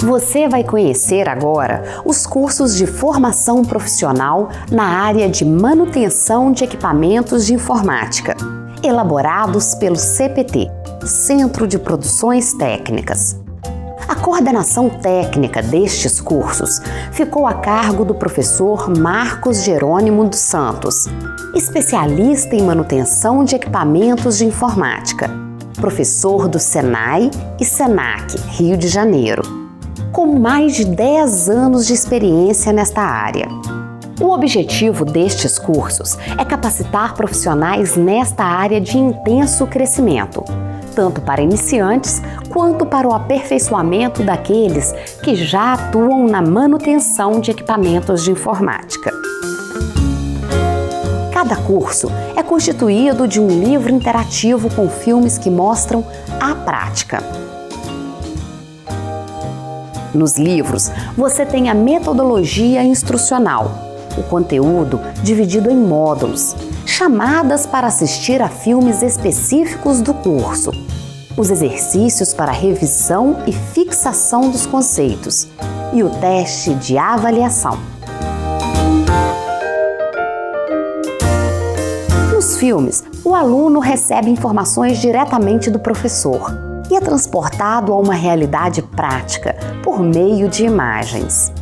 Você vai conhecer agora os cursos de formação profissional na área de manutenção de equipamentos de informática, elaborados pelo CPT, Centro de Produções Técnicas. A coordenação técnica destes cursos ficou a cargo do professor Marcos Jerônimo dos Santos, especialista em manutenção de equipamentos de informática, professor do Senai e Senac, Rio de Janeiro, com mais de 10 anos de experiência nesta área. O objetivo destes cursos é capacitar profissionais nesta área de intenso crescimento, tanto para iniciantes quanto para o aperfeiçoamento daqueles que já atuam na manutenção de equipamentos de informática. Cada curso é constituído de um livro interativo com filmes que mostram a prática. Nos livros, você tem a metodologia instrucional, o conteúdo dividido em módulos, chamadas para assistir a filmes específicos do curso, os exercícios para revisão e fixação dos conceitos e o teste de avaliação. Nos filmes, o aluno recebe informações diretamente do professor e é transportado a uma realidade prática por meio de imagens.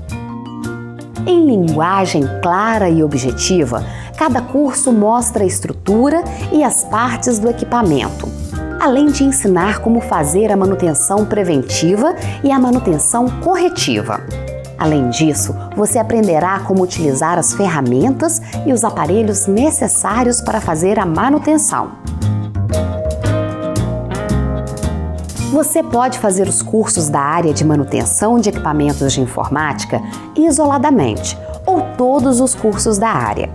Em linguagem clara e objetiva, cada curso mostra a estrutura e as partes do equipamento, além de ensinar como fazer a manutenção preventiva e a manutenção corretiva. Além disso, você aprenderá como utilizar as ferramentas e os aparelhos necessários para fazer a manutenção. Você pode fazer os cursos da área de manutenção de equipamentos de informática isoladamente, ou todos os cursos da área.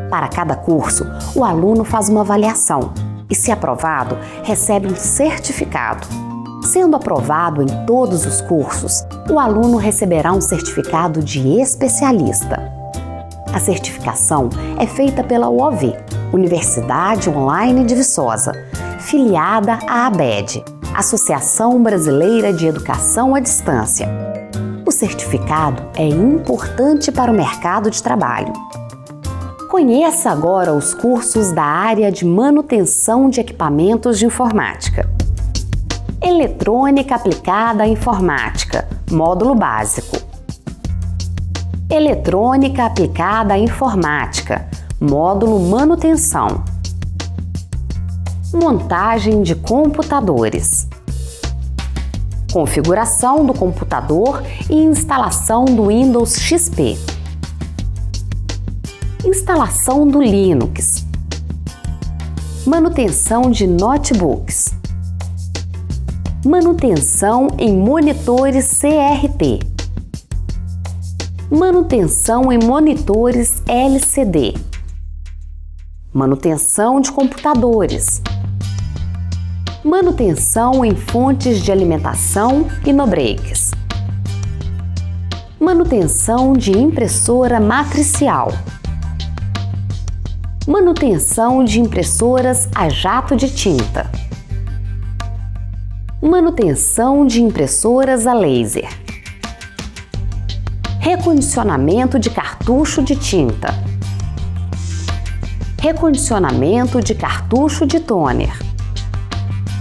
Para cada curso, o aluno faz uma avaliação e, se aprovado, recebe um certificado. Sendo aprovado em todos os cursos, o aluno receberá um certificado de especialista. A certificação é feita pela UOV, Universidade Online de Viçosa, filiada à ABED, Associação Brasileira de Educação à Distância. O certificado é importante para o mercado de trabalho. Conheça agora os cursos da área de manutenção de equipamentos de informática. Eletrônica aplicada à informática, módulo básico. Eletrônica aplicada à informática, módulo manutenção. Montagem de computadores. Configuração do computador e instalação do Windows XP. Instalação do Linux. Manutenção de notebooks. Manutenção em monitores CRT. Manutenção em monitores LCD. Manutenção de computadores. Manutenção em fontes de alimentação e no-breaks. Manutenção de impressora matricial. Manutenção de impressoras a jato de tinta. Manutenção de impressoras a laser. Recondicionamento de cartucho de tinta. Recondicionamento de cartucho de toner.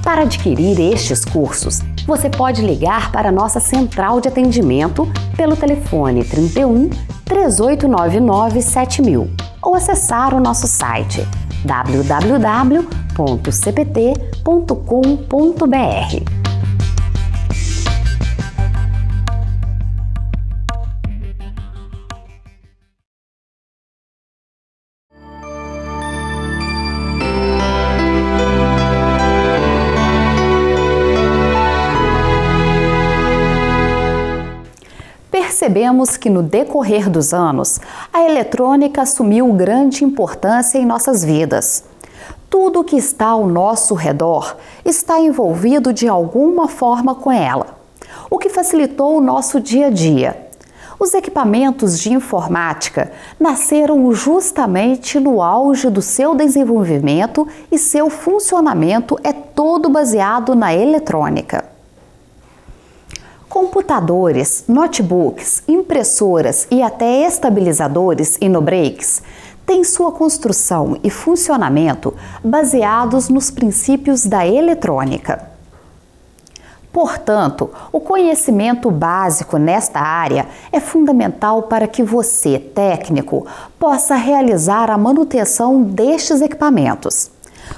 Para adquirir estes cursos, você pode ligar para a nossa central de atendimento pelo telefone 31 3899 7000 ou acessar o nosso site www.cpt.com.br. Percebemos que no decorrer dos anos, a eletrônica assumiu grande importância em nossas vidas. Tudo que está ao nosso redor está envolvido de alguma forma com ela, o que facilitou o nosso dia a dia. Os equipamentos de informática nasceram justamente no auge do seu desenvolvimento e seu funcionamento é todo baseado na eletrônica. Computadores, notebooks, impressoras e até estabilizadores e no-breaks têm sua construção e funcionamento baseados nos princípios da eletrônica. Portanto, o conhecimento básico nesta área é fundamental para que você, técnico, possa realizar a manutenção destes equipamentos.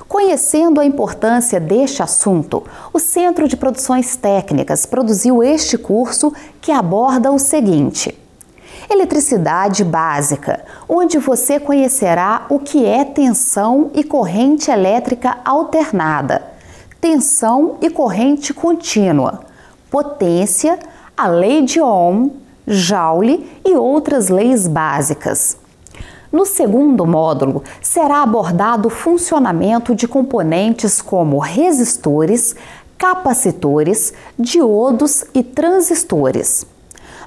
Conhecendo a importância deste assunto, o Centro de Produções Técnicas produziu este curso que aborda o seguinte: Eletricidade Básica, onde você conhecerá o que é tensão e corrente elétrica alternada, tensão e corrente contínua, potência, a lei de Ohm, Joule e outras leis básicas. No segundo módulo, será abordado o funcionamento de componentes como resistores, capacitores, diodos e transistores.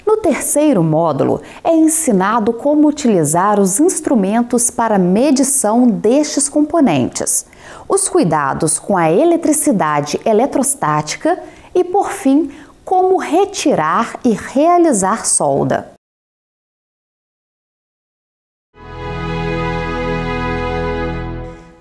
No terceiro módulo, é ensinado como utilizar os instrumentos para medição destes componentes, os cuidados com a eletricidade eletrostática e, por fim, como retirar e realizar solda.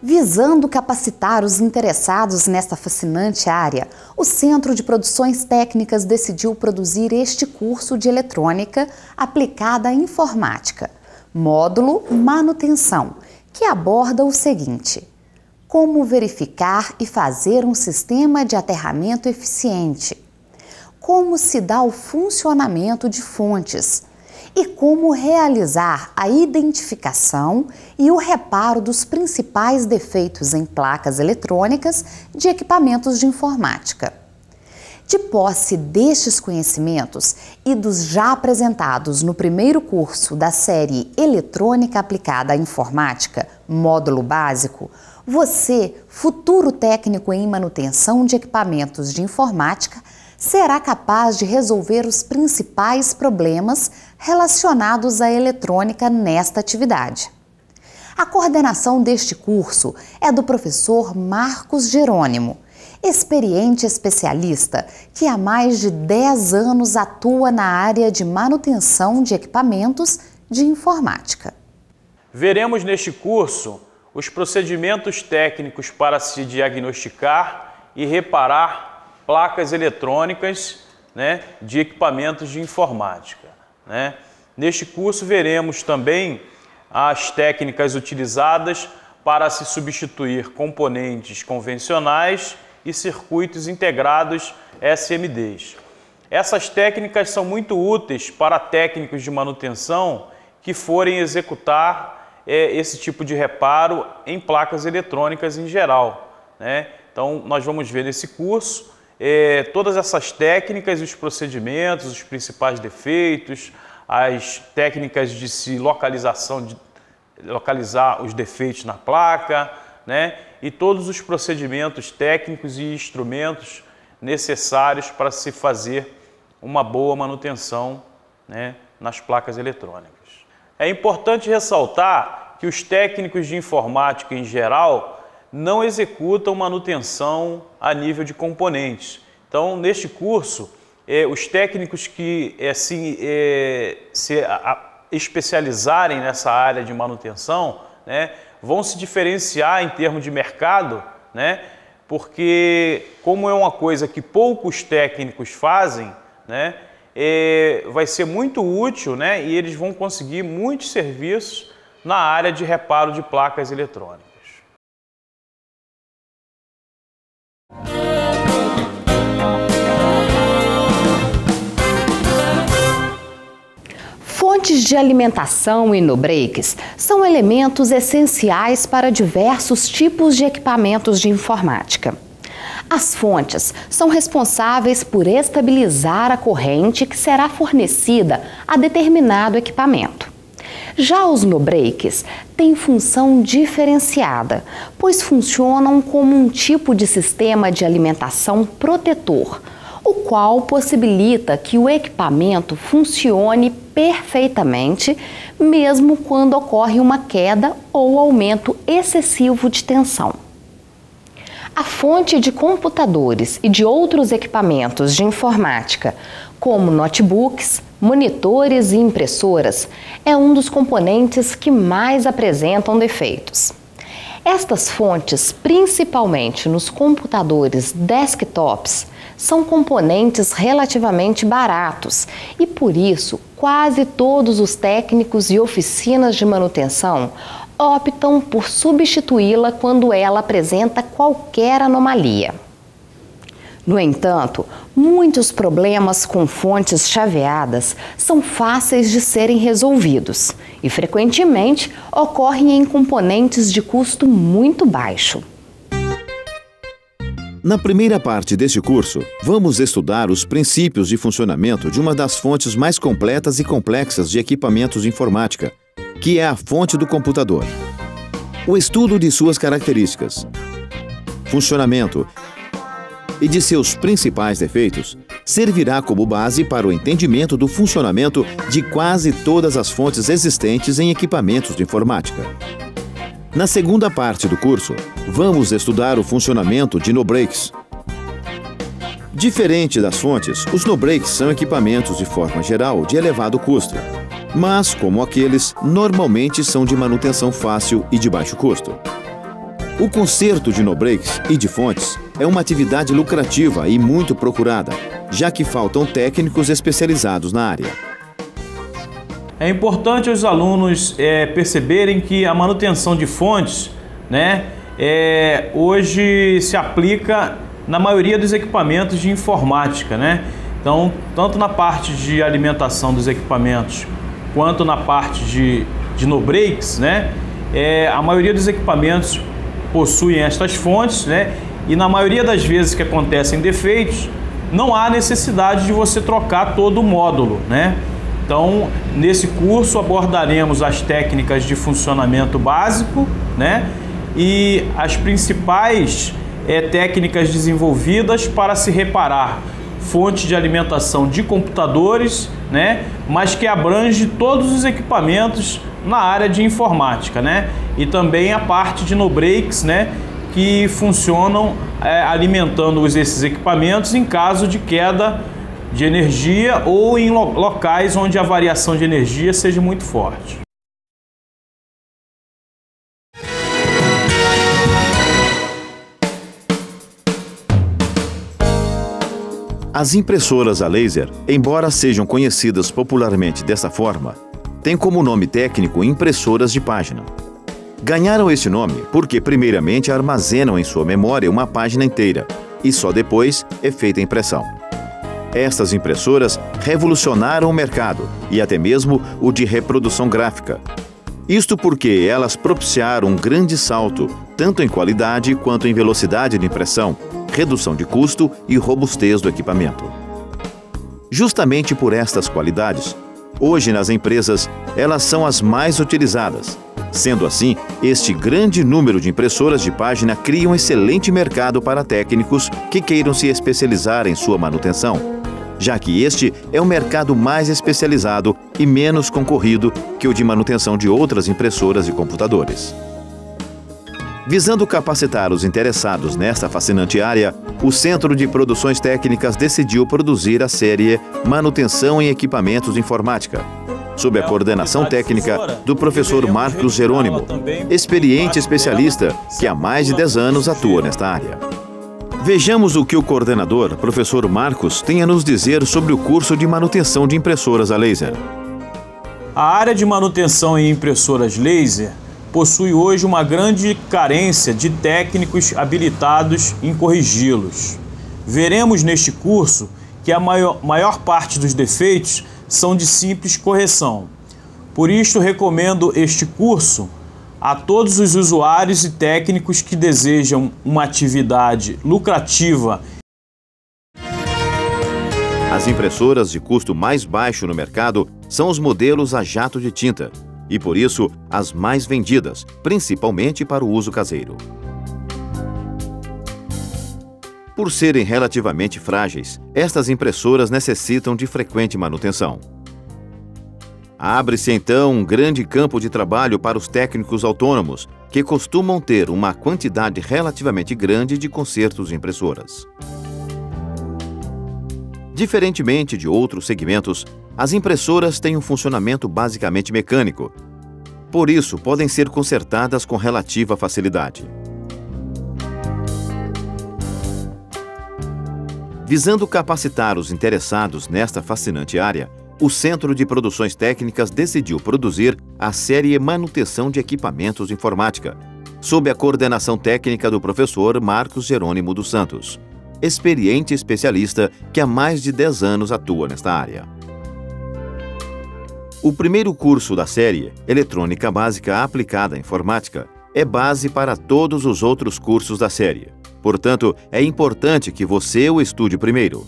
Visando capacitar os interessados nesta fascinante área, o Centro de Produções Técnicas decidiu produzir este curso de eletrônica aplicada à informática, módulo Manutenção, que aborda o seguinte: como verificar e fazer um sistema de aterramento eficiente, como se dá o funcionamento de fontes, e como realizar a identificação e o reparo dos principais defeitos em placas eletrônicas de equipamentos de informática. De posse destes conhecimentos e dos já apresentados no primeiro curso da série Eletrônica Aplicada à Informática, módulo básico, você, futuro técnico em manutenção de equipamentos de informática, será capaz de resolver os principais problemas relacionados à eletrônica nesta atividade. A coordenação deste curso é do professor Marcos Jerônimo, experiente especialista que há mais de 10 anos atua na área de manutenção de equipamentos de informática. Veremos neste curso os procedimentos técnicos para se diagnosticar e reparar placas eletrônicas, de equipamentos de informática. Neste curso veremos também as técnicas utilizadas para se substituir componentes convencionais e circuitos integrados SMDs. Essas técnicas são muito úteis para técnicos de manutenção que forem executar esse tipo de reparo em placas eletrônicas em geral. Então, nós vamos ver nesse curso todas essas técnicas e os procedimentos, os principais defeitos, as técnicas de localizar os defeitos na placa, e todos os procedimentos técnicos e instrumentos necessários para se fazer uma boa manutenção, nas placas eletrônicas. É importante ressaltar que os técnicos de informática em geral não executam manutenção a nível de componentes. Então, neste curso, os técnicos que se especializarem nessa área de manutenção, vão se diferenciar em termos de mercado, porque como é uma coisa que poucos técnicos fazem, vai ser muito útil, e eles vão conseguir muitos serviços na área de reparo de placas eletrônicas. Fontes de alimentação e no-breaks são elementos essenciais para diversos tipos de equipamentos de informática. As fontes são responsáveis por estabilizar a corrente que será fornecida a determinado equipamento. Já os no-breaks têm função diferenciada, pois funcionam como um tipo de sistema de alimentação protetor, o qual possibilita que o equipamento funcione perfeitamente, mesmo quando ocorre uma queda ou aumento excessivo de tensão. A fonte de computadores e de outros equipamentos de informática, como notebooks, monitores e impressoras, é um dos componentes que mais apresentam defeitos. Estas fontes, principalmente nos computadores desktops, são componentes relativamente baratos e, por isso, quase todos os técnicos e oficinas de manutenção optam por substituí-la quando ela apresenta qualquer anomalia. No entanto, muitos problemas com fontes chaveadas são fáceis de serem resolvidos e, frequentemente, ocorrem em componentes de custo muito baixo. Na primeira parte deste curso, vamos estudar os princípios de funcionamento de uma das fontes mais completas e complexas de equipamentos de informática, que é a fonte do computador. O estudo de suas características, funcionamento e de seus principais defeitos servirá como base para o entendimento do funcionamento de quase todas as fontes existentes em equipamentos de informática. Na segunda parte do curso, vamos estudar o funcionamento de no-breaks. Diferente das fontes, os no-breaks são equipamentos de forma geral de elevado custo, mas, como aqueles, normalmente são de manutenção fácil e de baixo custo. O conserto de no-breaks e de fontes é uma atividade lucrativa e muito procurada, já que faltam técnicos especializados na área. É importante os alunos perceberem que a manutenção de fontes, hoje se aplica na maioria dos equipamentos de informática, Então, tanto na parte de alimentação dos equipamentos, quanto na parte de no-breaks, a maioria dos equipamentos possuem estas fontes, e na maioria das vezes que acontecem defeitos, não há necessidade de você trocar todo o módulo, Então, nesse curso abordaremos as técnicas de funcionamento básico, e as principais técnicas desenvolvidas para se reparar fonte de alimentação de computadores, mas que abrange todos os equipamentos na área de informática, E também a parte de no-breaks, que funcionam alimentando esses equipamentos em caso de queda de energia ou em locais onde a variação de energia seja muito forte. As impressoras a laser, embora sejam conhecidas popularmente dessa forma, têm como nome técnico impressoras de página. Ganharam este nome porque, primeiramente, armazenam em sua memória uma página inteira e só depois é feita a impressão. Estas impressoras revolucionaram o mercado e até mesmo o de reprodução gráfica. Isto porque elas propiciaram um grande salto, tanto em qualidade quanto em velocidade de impressão, redução de custo e robustez do equipamento. Justamente por estas qualidades, hoje nas empresas, elas são as mais utilizadas. Sendo assim, este grande número de impressoras de página cria um excelente mercado para técnicos que queiram se especializar em sua manutenção, já que este é um mercado mais especializado e menos concorrido que o de manutenção de outras impressoras e computadores. Visando capacitar os interessados nesta fascinante área, o Centro de Produções Técnicas decidiu produzir a série Manutenção em Equipamentos de Informática, sob a coordenação técnica do professor Marcos Jerônimo, experiente especialista que há mais de 10 anos atua nesta área. Vejamos o que o coordenador, professor Marcos, tem a nos dizer sobre o curso de manutenção de impressoras a laser. A área de manutenção em impressoras laser possui hoje uma grande carência de técnicos habilitados em corrigi-los. Veremos neste curso que a maior parte dos defeitos são de simples correção. Por isto, recomendo este curso a todos os usuários e técnicos que desejam uma atividade lucrativa. As impressoras de custo mais baixo no mercado são os modelos a jato de tinta e, por isso, as mais vendidas, principalmente para o uso caseiro. Por serem relativamente frágeis, estas impressoras necessitam de frequente manutenção. Abre-se então um grande campo de trabalho para os técnicos autônomos, que costumam ter uma quantidade relativamente grande de consertos de impressoras. Diferentemente de outros segmentos, as impressoras têm um funcionamento basicamente mecânico. Por isso, podem ser consertadas com relativa facilidade. Visando capacitar os interessados nesta fascinante área, o Centro de Produções Técnicas decidiu produzir a série Manutenção de Equipamentos de Informática, sob a coordenação técnica do professor Marcos Jerônimo dos Santos, experiente especialista que há mais de 10 anos atua nesta área. O primeiro curso da série, Eletrônica Básica Aplicada à Informática, é base para todos os outros cursos da série. Portanto, é importante que você o estude primeiro.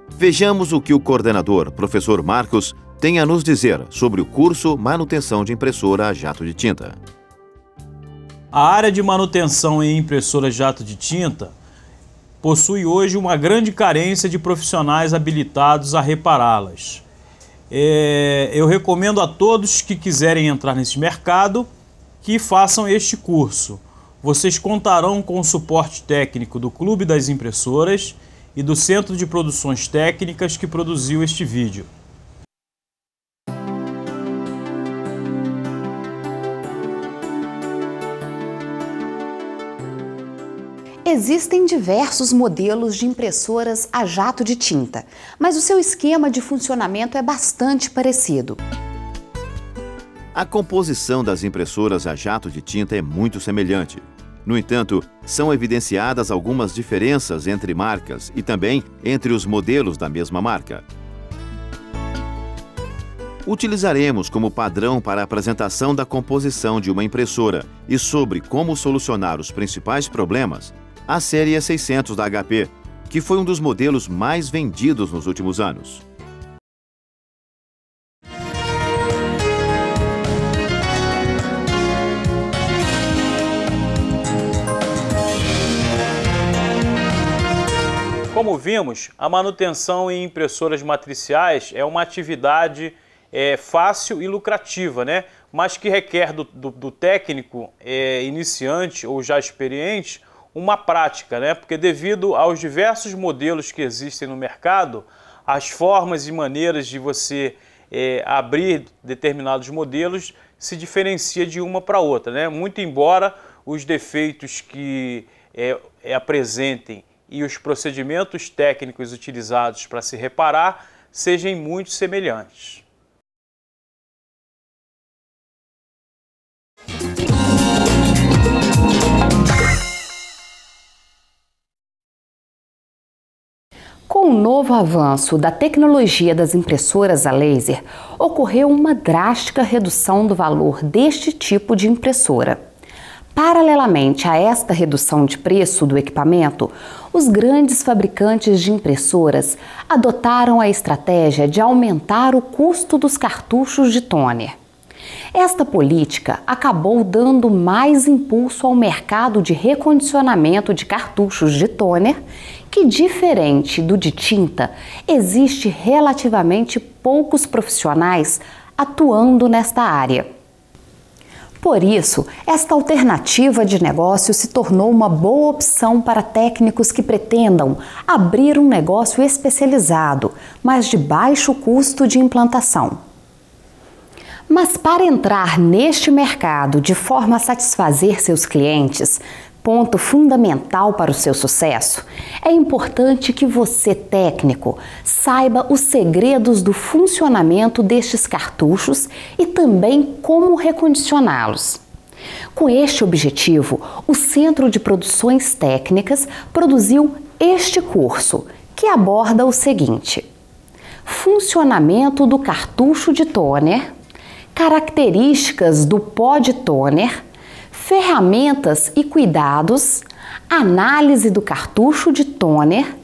Vejamos o que o coordenador, professor Marcos, tem a nos dizer sobre o curso Manutenção de Impressora a Jato de Tinta. A área de manutenção em impressoras jato de tinta possui hoje uma grande carência de profissionais habilitados a repará-las. Eu recomendo a todos que quiserem entrar nesse mercado que façam este curso. Vocês contarão com o suporte técnico do Clube das Impressoras e do Centro de Produções Técnicas que produziu este vídeo. Existem diversos modelos de impressoras a jato de tinta, mas o seu esquema de funcionamento é bastante parecido. A composição das impressoras a jato de tinta é muito semelhante. No entanto, são evidenciadas algumas diferenças entre marcas e também entre os modelos da mesma marca. Utilizaremos como padrão para a apresentação da composição de uma impressora e sobre como solucionar os principais problemas a série E600 da HP, que foi um dos modelos mais vendidos nos últimos anos. Como vimos, a manutenção em impressoras matriciais é uma atividade fácil e lucrativa, né? Mas que requer do técnico iniciante ou já experiente uma prática, né? Porque devido aos diversos modelos que existem no mercado, as formas e maneiras de você abrir determinados modelos se diferencia de uma para outra, né? Muito embora os defeitos que apresentem e os procedimentos técnicos utilizados para se reparar sejam muito semelhantes. Com o novo avanço da tecnologia das impressoras a laser, ocorreu uma drástica redução do valor deste tipo de impressora. Paralelamente a esta redução de preço do equipamento, os grandes fabricantes de impressoras adotaram a estratégia de aumentar o custo dos cartuchos de toner. Esta política acabou dando mais impulso ao mercado de recondicionamento de cartuchos de toner, que, diferente do de tinta, existe relativamente poucos profissionais atuando nesta área. Por isso, esta alternativa de negócio se tornou uma boa opção para técnicos que pretendam abrir um negócio especializado, mas de baixo custo de implantação. Mas para entrar neste mercado de forma a satisfazer seus clientes, ponto fundamental para o seu sucesso, é importante que você, técnico, saiba os segredos do funcionamento destes cartuchos e também como recondicioná-los. Com este objetivo, o Centro de Produções Técnicas produziu este curso, que aborda o seguinte: funcionamento do cartucho de toner, características do pó de toner, ferramentas e cuidados, análise do cartucho de toner,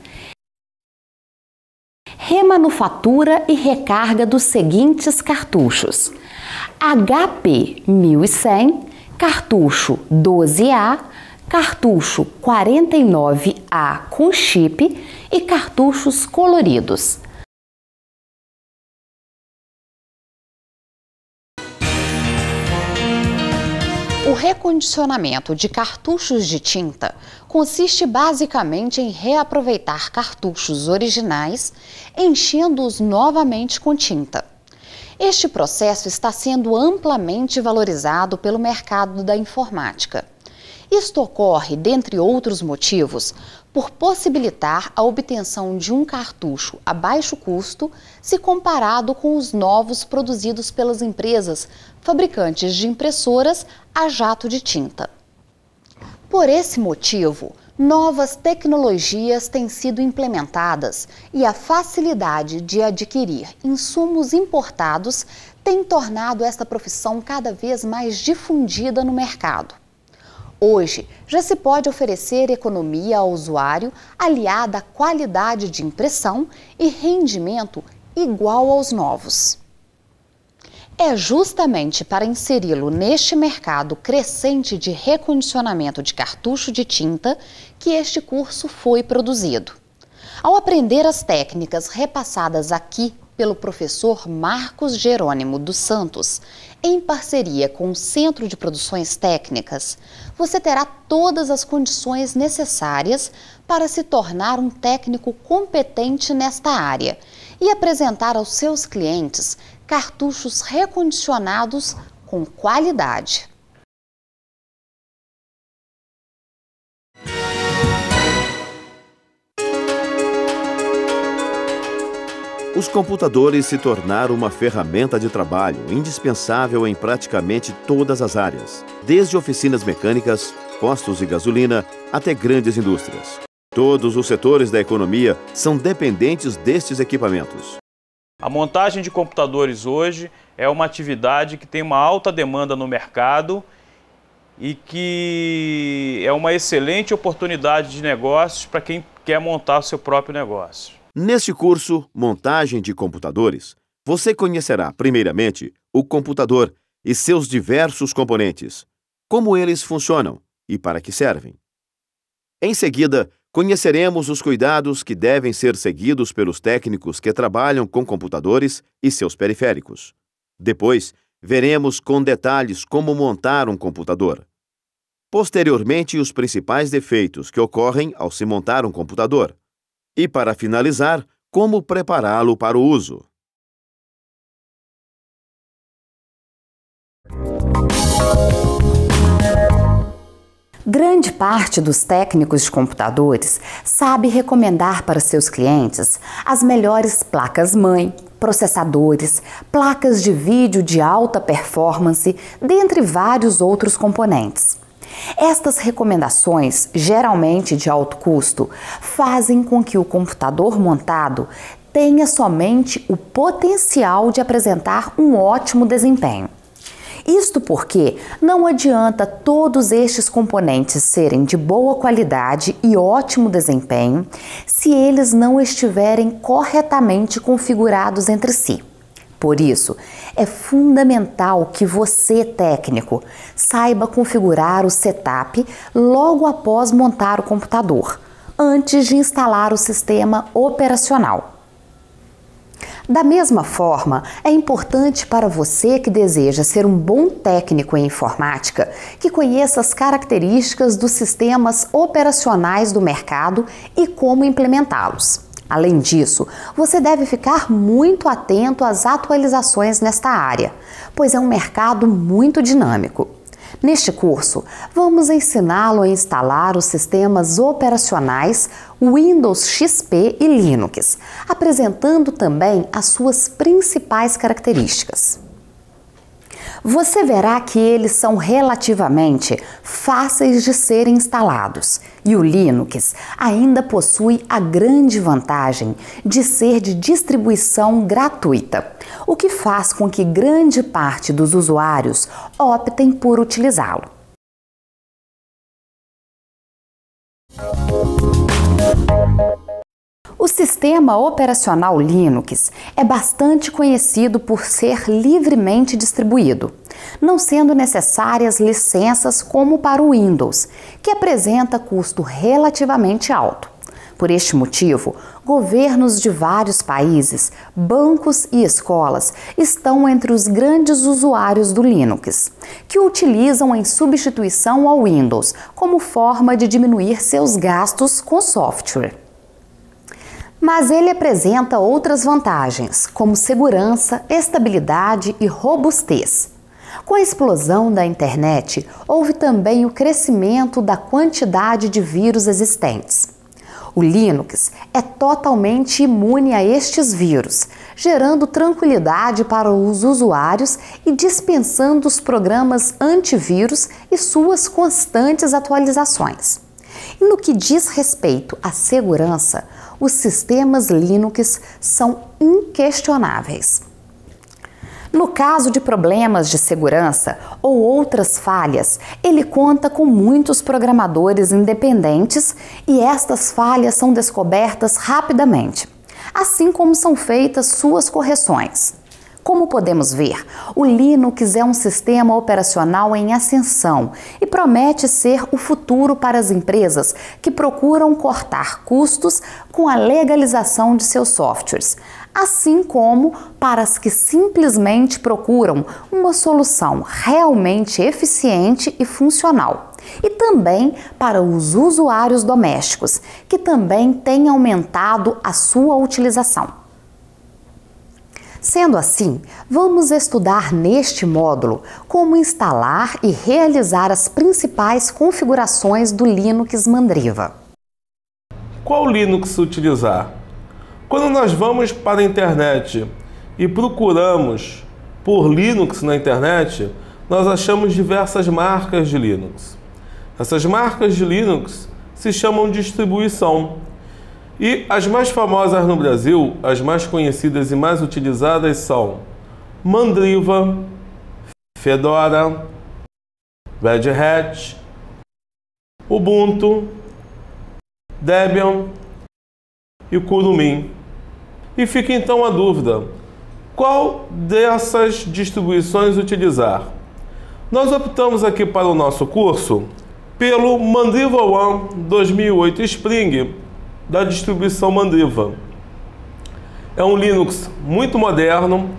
remanufatura e recarga dos seguintes cartuchos: HP 1100, cartucho 12A, cartucho 49A com chip e cartuchos coloridos. recondicionamento de cartuchos de tinta consiste basicamente em reaproveitar cartuchos originais, enchendo-os novamente com tinta. Este processo está sendo amplamente valorizado pelo mercado da informática. Isto ocorre, dentre outros motivos, por possibilitar a obtenção de um cartucho a baixo custo se comparado com os novos produzidos pelas empresas fabricantes de impressoras a jato de tinta. Por esse motivo, novas tecnologias têm sido implementadas e a facilidade de adquirir insumos importados tem tornado esta profissão cada vez mais difundida no mercado. Hoje, já se pode oferecer economia ao usuário aliada à qualidade de impressão e rendimento igual aos novos. É justamente para inseri-lo neste mercado crescente de recondicionamento de cartucho de tinta que este curso foi produzido. Ao aprender as técnicas repassadas aqui pelo professor Marcos Jerônimo dos Santos, em parceria com o Centro de Produções Técnicas, você terá todas as condições necessárias para se tornar um técnico competente nesta área e apresentar aos seus clientes cartuchos recondicionados com qualidade. Os computadores se tornaram uma ferramenta de trabalho indispensável em praticamente todas as áreas, desde oficinas mecânicas, postos de gasolina, até grandes indústrias. Todos os setores da economia são dependentes destes equipamentos. A montagem de computadores hoje é uma atividade que tem uma alta demanda no mercado e que é uma excelente oportunidade de negócios para quem quer montar o seu próprio negócio. Neste curso, Montagem de Computadores, você conhecerá, primeiramente, o computador e seus diversos componentes, como eles funcionam e para que servem. Em seguida, conheceremos os cuidados que devem ser seguidos pelos técnicos que trabalham com computadores e seus periféricos. Depois, veremos com detalhes como montar um computador. Posteriormente, os principais defeitos que ocorrem ao se montar um computador. E, para finalizar, como prepará-lo para o uso. Grande parte dos técnicos de computadores sabe recomendar para seus clientes as melhores placas-mãe, processadores, placas de vídeo de alta performance, dentre vários outros componentes. Estas recomendações, geralmente de alto custo, fazem com que o computador montado tenha somente o potencial de apresentar um ótimo desempenho. Isto porque não adianta todos estes componentes serem de boa qualidade e ótimo desempenho se eles não estiverem corretamente configurados entre si. Por isso, é fundamental que você, técnico, saiba configurar o setup logo após montar o computador, antes de instalar o sistema operacional. Da mesma forma, é importante para você que deseja ser um bom técnico em informática que conheça as características dos sistemas operacionais do mercado e como implementá-los. Além disso, você deve ficar muito atento às atualizações nesta área, pois é um mercado muito dinâmico. Neste curso, vamos ensiná-lo a instalar os sistemas operacionais Windows XP e Linux, apresentando também as suas principais características. Você verá que eles são relativamente fáceis de serem instalados e o Linux ainda possui a grande vantagem de ser de distribuição gratuita, o que faz com que grande parte dos usuários optem por utilizá-lo. O sistema operacional Linux é bastante conhecido por ser livremente distribuído, não sendo necessárias licenças como para o Windows, que apresenta custo relativamente alto. Por este motivo, governos de vários países, bancos e escolas estão entre os grandes usuários do Linux, que o utilizam em substituição ao Windows como forma de diminuir seus gastos com software. Mas ele apresenta outras vantagens, como segurança, estabilidade e robustez. Com a explosão da internet, houve também o crescimento da quantidade de vírus existentes. O Linux é totalmente imune a estes vírus, gerando tranquilidade para os usuários e dispensando os programas antivírus e suas constantes atualizações. E no que diz respeito à segurança, os sistemas Linux são inquestionáveis. No caso de problemas de segurança ou outras falhas, ele conta com muitos programadores independentes e estas falhas são descobertas rapidamente, assim como são feitas suas correções. Como podemos ver, o Linux é um sistema operacional em ascensão e promete ser o futuro para as empresas que procuram cortar custos com a legalização de seus softwares, assim como para as que simplesmente procuram uma solução realmente eficiente e funcional. E também para os usuários domésticos, que também têm aumentado a sua utilização. Sendo assim, vamos estudar neste módulo como instalar e realizar as principais configurações do Linux Mandriva. Qual Linux utilizar? Quando nós vamos para a internet e procuramos por Linux na internet, nós achamos diversas marcas de Linux. Essas marcas de Linux se chamam distribuição. E as mais famosas no Brasil, as mais conhecidas e mais utilizadas são Mandriva, Fedora, Red Hat, Ubuntu, Debian e Kurumin. E fica então a dúvida, qual dessas distribuições utilizar? Nós optamos aqui para o nosso curso pelo Mandriva One 2008 Spring, da distribuição Mandriva. É um Linux muito moderno,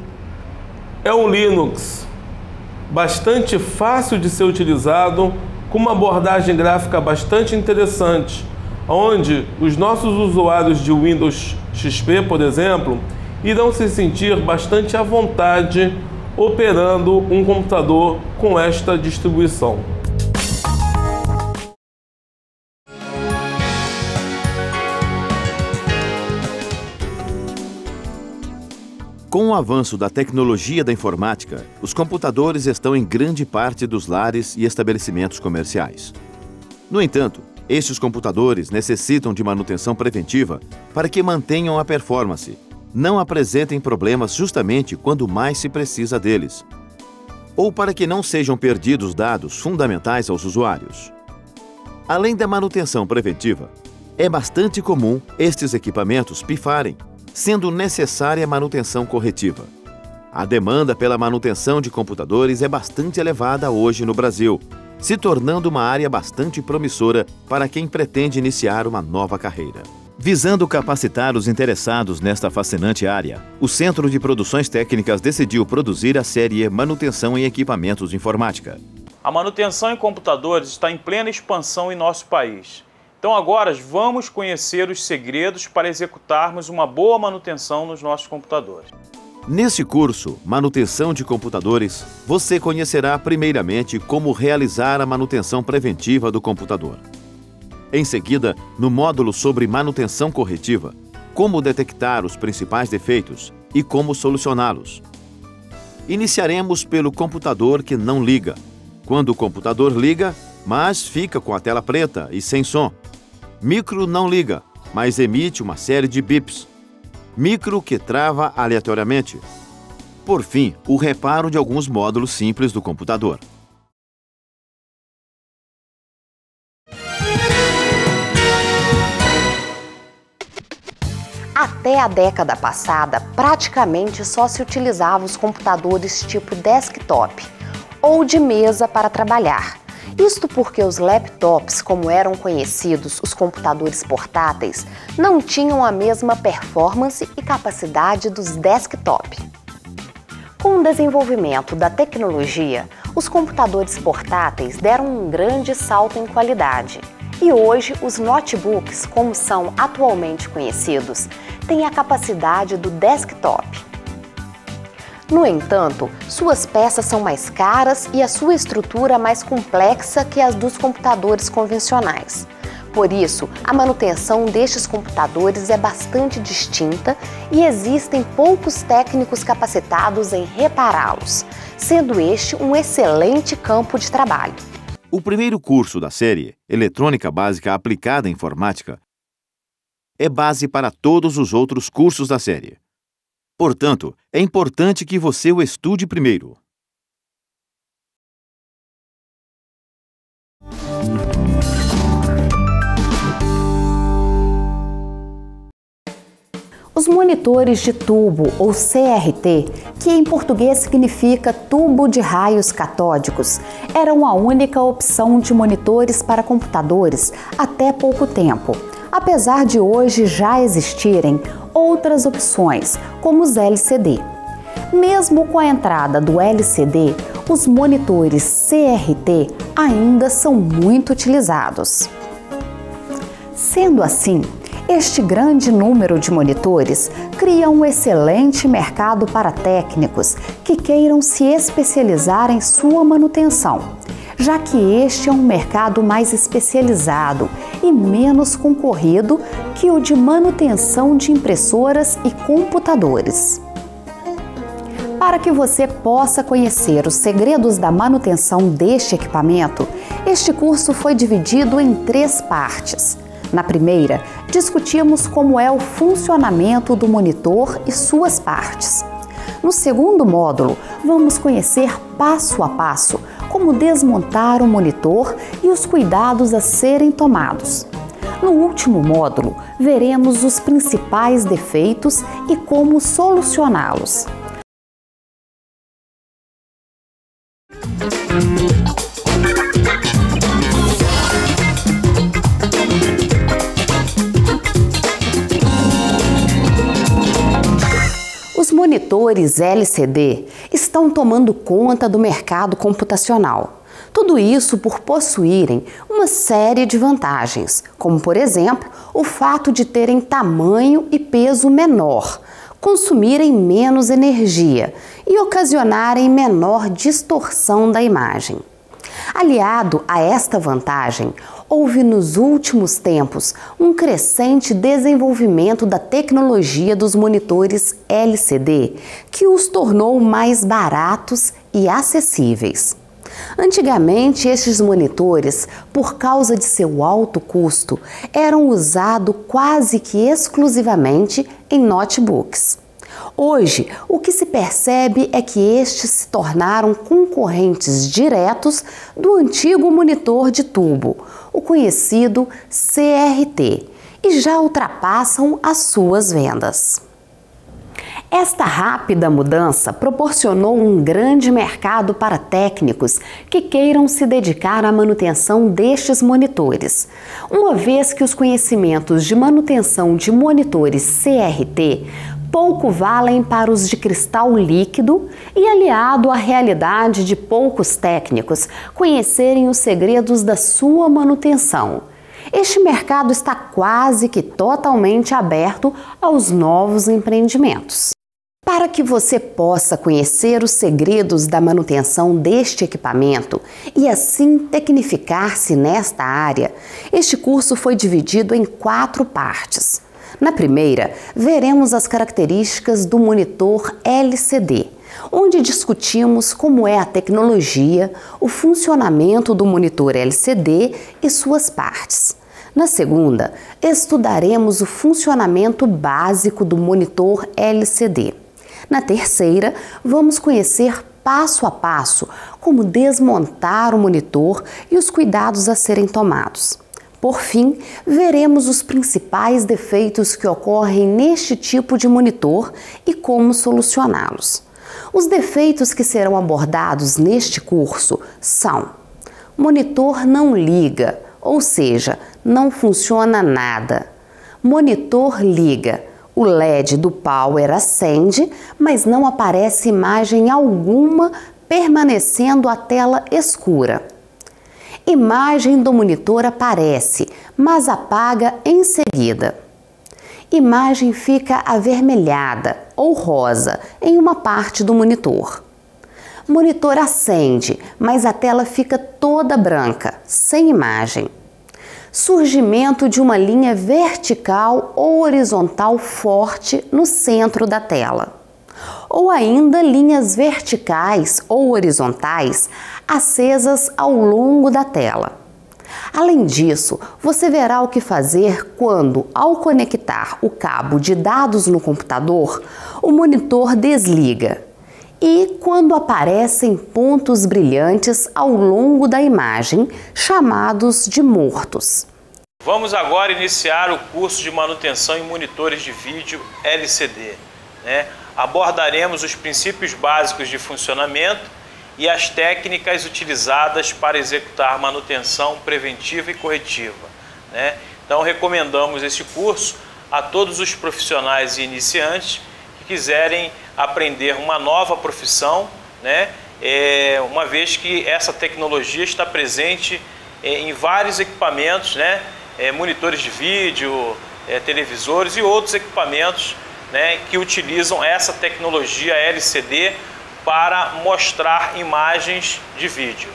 é um Linux bastante fácil de ser utilizado, com uma abordagem gráfica bastante interessante, onde os nossos usuários de Windows XP, por exemplo, irão se sentir bastante à vontade operando um computador com esta distribuição. Com o avanço da tecnologia da informática, os computadores estão em grande parte dos lares e estabelecimentos comerciais. No entanto, estes computadores necessitam de manutenção preventiva para que mantenham a performance, não apresentem problemas justamente quando mais se precisa deles, ou para que não sejam perdidos dados fundamentais aos usuários. Além da manutenção preventiva, é bastante comum estes equipamentos pifarem, sendo necessária a manutenção corretiva. A demanda pela manutenção de computadores é bastante elevada hoje no Brasil, se tornando uma área bastante promissora para quem pretende iniciar uma nova carreira. Visando capacitar os interessados nesta fascinante área, o Centro de Produções Técnicas decidiu produzir a série Manutenção em Equipamentos de Informática. A manutenção em computadores está em plena expansão em nosso país. Então agora vamos conhecer os segredos para executarmos uma boa manutenção nos nossos computadores. Neste curso, Manutenção de Computadores, você conhecerá primeiramente como realizar a manutenção preventiva do computador. Em seguida, no módulo sobre manutenção corretiva, como detectar os principais defeitos e como solucioná-los. Iniciaremos pelo computador que não liga, quando o computador liga, mas fica com a tela preta e sem som. Micro não liga, mas emite uma série de bips. Micro que trava aleatoriamente. Por fim, o reparo de alguns módulos simples do computador. Até a década passada, praticamente só se utilizava os computadores tipo desktop ou de mesa para trabalhar. Isto porque os laptops, como eram conhecidos os computadores portáteis, não tinham a mesma performance e capacidade dos desktop. Com o desenvolvimento da tecnologia, os computadores portáteis deram um grande salto em qualidade. E hoje, os notebooks, como são atualmente conhecidos, têm a capacidade do desktop. No entanto, suas peças são mais caras e a sua estrutura mais complexa que as dos computadores convencionais. Por isso, a manutenção destes computadores é bastante distinta e existem poucos técnicos capacitados em repará-los, sendo este um excelente campo de trabalho. O primeiro curso da série, Eletrônica Básica Aplicada à Informática, é base para todos os outros cursos da série. Portanto, é importante que você o estude primeiro. Os monitores de tubo, ou CRT, que em português significa tubo de raios catódicos, eram a única opção de monitores para computadores até pouco tempo, apesar de hoje já existirem outras opções, como os LCD. Mesmo com a entrada do LCD, os monitores CRT ainda são muito utilizados. Sendo assim, este grande número de monitores cria um excelente mercado para técnicos que queiram se especializar em sua manutenção, já que este é um mercado mais especializado e menos concorrido que o de manutenção de impressoras e computadores. Para que você possa conhecer os segredos da manutenção deste equipamento, este curso foi dividido em 3 partes. Na primeira, discutimos como é o funcionamento do monitor e suas partes. No segundo módulo, vamos conhecer passo a passo como desmontar o monitor e os cuidados a serem tomados. No último módulo, veremos os principais defeitos e como solucioná-los. Os monitores LCD estão tomando conta do mercado computacional. Tudo isso por possuírem uma série de vantagens, como por exemplo, o fato de terem tamanho e peso menor, consumirem menos energia e ocasionarem menor distorção da imagem. Aliado a esta vantagem, houve nos últimos tempos um crescente desenvolvimento da tecnologia dos monitores LCD, que os tornou mais baratos e acessíveis. Antigamente, estes monitores, por causa de seu alto custo, eram usados quase que exclusivamente em notebooks. Hoje, o que se percebe é que estes se tornaram concorrentes diretos do antigo monitor de tubo, o conhecido CRT, e já ultrapassam as suas vendas. Esta rápida mudança proporcionou um grande mercado para técnicos que queiram se dedicar à manutenção destes monitores, uma vez que os conhecimentos de manutenção de monitores CRT pouco valem para os de cristal líquido e aliado à realidade de poucos técnicos conhecerem os segredos da sua manutenção. Este mercado está quase que totalmente aberto aos novos empreendimentos. Para que você possa conhecer os segredos da manutenção deste equipamento e assim tecnificar-se nesta área, este curso foi dividido em 4 partes. Na primeira, veremos as características do monitor LCD, onde discutimos como é a tecnologia, o funcionamento do monitor LCD e suas partes. Na segunda, estudaremos o funcionamento básico do monitor LCD. Na terceira, vamos conhecer passo a passo como desmontar o monitor e os cuidados a serem tomados. Por fim, veremos os principais defeitos que ocorrem neste tipo de monitor e como solucioná-los. Os defeitos que serão abordados neste curso são Monitor não liga, ou seja, não funciona nada. Monitor liga. O LED do power acende, mas não aparece imagem alguma, permanecendo a tela escura. Imagem do monitor aparece, mas apaga em seguida. Imagem fica avermelhada ou rosa em uma parte do monitor. Monitor acende, mas a tela fica toda branca, sem imagem. Surgimento de uma linha vertical ou horizontal forte no centro da tela. Ou ainda linhas verticais ou horizontais acesas ao longo da tela. Além disso, você verá o que fazer quando, ao conectar o cabo de dados no computador, o monitor desliga. E quando aparecem pontos brilhantes ao longo da imagem, chamados de mortos. Vamos agora iniciar o curso de manutenção em monitores de vídeo LCD, né? Abordaremos os princípios básicos de funcionamento e as técnicas utilizadas para executar manutenção preventiva e corretiva, né? Então recomendamos esse curso a todos os profissionais e iniciantes que quiserem aprender uma nova profissão, né? Uma vez que essa tecnologia está presente em vários equipamentos, né? Monitores de vídeo, televisores e outros equipamentos, né, que utilizam essa tecnologia LCD para mostrar imagens de vídeo.